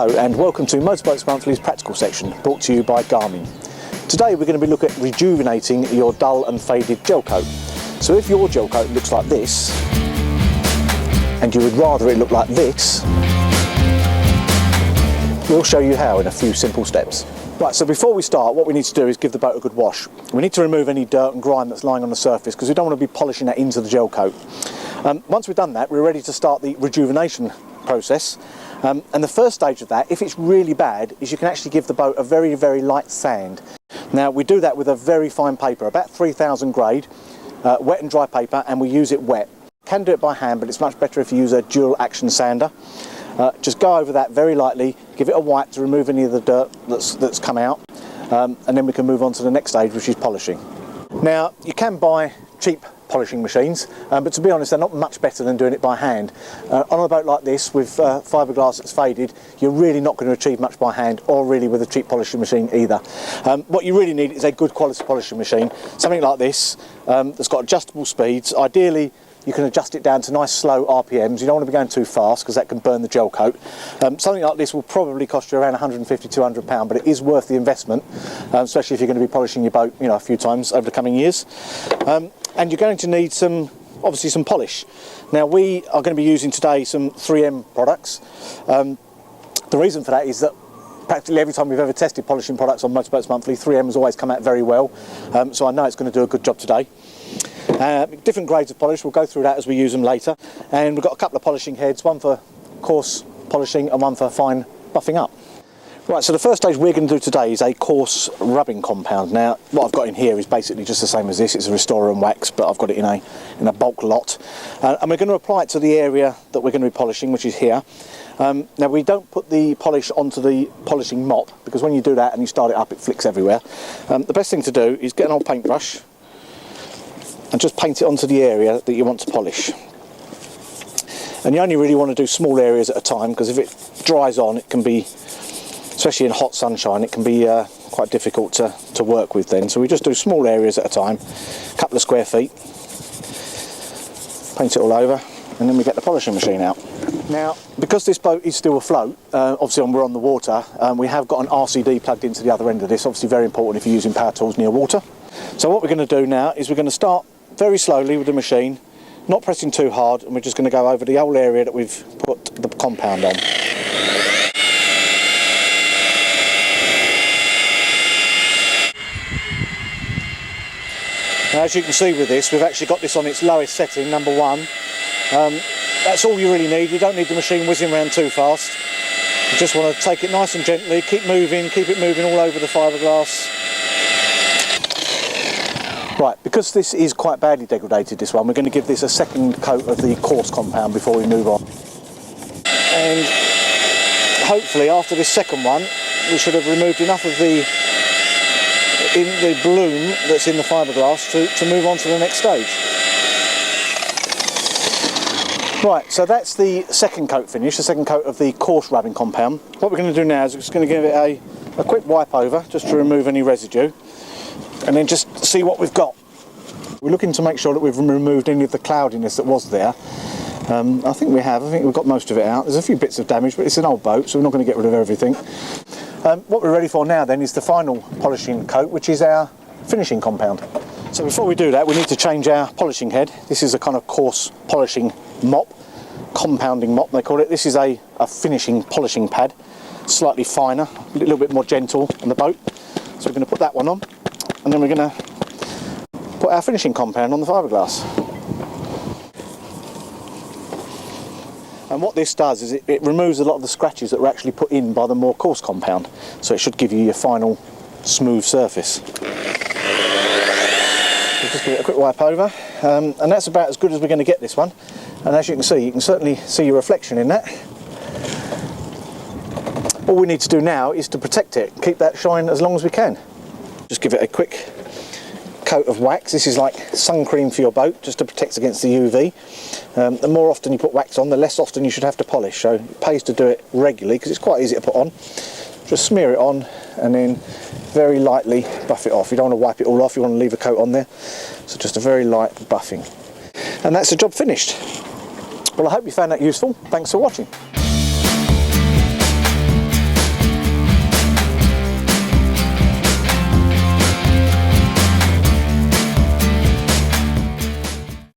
Hello and welcome to Motorboats Monthly's practical section, brought to you by Garmin. Today we're going to be looking at rejuvenating your dull and faded gel coat. So if your gel coat looks like this, and you would rather it look like this, we'll show you how in a few simple steps. Right, so before we start, what we need to do is give the boat a good wash. We need to remove any dirt and grime that's lying on the surface because we don't want to be polishing that into the gel coat. Once we've done that, we're ready to start the rejuvenation process. And the first stage of that, if it's really bad, is you can actually give the boat a very, very light sand. Now, we do that with a very fine paper, about 3000 grade, wet and dry paper, and we use it wet. Can do it by hand, but it's much better if you use a dual action sander. Just go over that very lightly, give it a wipe to remove any of the dirt that's come out, and then we can move on to the next stage, which is polishing. Now, you can buy cheap polishing machines, but to be honest, they're not much better than doing it by hand. On a boat like this with fiberglass that's faded, you're really not going to achieve much by hand, or really with a cheap polishing machine either. What you really need is a good quality polishing machine, something like this, that's got adjustable speeds. Ideally, you can adjust it down to nice slow RPMs. You don't want to be going too fast because that can burn the gel coat. Something like this will probably cost you around £150–200, but it is worth the investment, especially if you're going to be polishing your boat, a few times over the coming years. And you're going to need obviously some polish. Now, we are going to be using today some 3M products. The reason for that is that practically every time we've ever tested polishing products on Motorboats Monthly, 3M has always come out very well. So I know it's going to do a good job today. Different grades of polish, we'll go through that as we use them later. And we've got a couple of polishing heads, one for coarse polishing and one for fine buffing up. Right, so the first stage we're going to do today is a coarse rubbing compound. Now, what I've got in here is basically just the same as this. It's a restorer and wax, but I've got it in a bulk lot. And we're going to apply it to the area that we're going to be polishing, which is here. Now, we don't put the polish onto the polishing mop, because when you do that and you start it up, it flicks everywhere. The best thing to do is get an old paintbrush and just paint it onto the area that you want to polish. And you only really want to do small areas at a time, because if it dries on, it can be, especially in hot sunshine, it can be quite difficult to work with then. So we just do small areas at a time, a couple of square feet, paint it all over, and then we get the polishing machine out. Now, because this boat is still afloat, obviously we're on the water, we have got an RCD plugged into the other end of this, obviously very important if you're using power tools near water. So what we're going to do now is we're going to start very slowly with the machine, not pressing too hard, and we're just going to go over the whole area that we've put the compound on. Now, as you can see with this, we've actually got this on its lowest setting, number 1. That's all you really need. You don't need the machine whizzing around too fast. You just want to take it nice and gently, keep it moving all over the fiberglass. Right, because this is quite badly degraded, this one, we're going to give this a second coat of the coarse compound before we move on. And hopefully after this second one, we should have removed enough of the bloom that's in the fiberglass to move on to the next stage. Right, so that's the second coat finished, the second coat of the coarse rubbing compound. What we're going to do now is we're just going to give it a quick wipe over, just to remove any residue, and then just see what we've got. We're looking to make sure that we've removed any of the cloudiness that was there. I think we have. I think we've got most of it out. There's a few bits of damage, but it's an old boat, so we're not going to get rid of everything. What we're ready for now then is the final polishing coat, which is our finishing compound. So before we do that, we need to change our polishing head. This is a kind of coarse polishing mop, compounding mop they call it. This is a finishing polishing pad, slightly finer, a little bit more gentle on the boat. So we're going to put that one on, and then we're going to put our finishing compound on the fiberglass. And what this does is it removes a lot of the scratches that were actually put in by the more coarse compound. So it should give you your final smooth surface. Just give it a quick wipe over, and that's about as good as we're going to get this one. And as you can certainly see your reflection in that. All we need to do now is to protect it, keep that shine as long as we can. Just give it a quick coat of wax. This is like sun cream for your boat, just to protect against the UV. The more often you put wax on, the less often you should have to polish, so it pays to do it regularly because it's quite easy to put on. Just smear it on and then very lightly buff it off. You don't want to wipe it all off, you want to leave a coat on there, so just a very light buffing. And that's the job finished. Well, I hope you found that useful. Thanks for watching.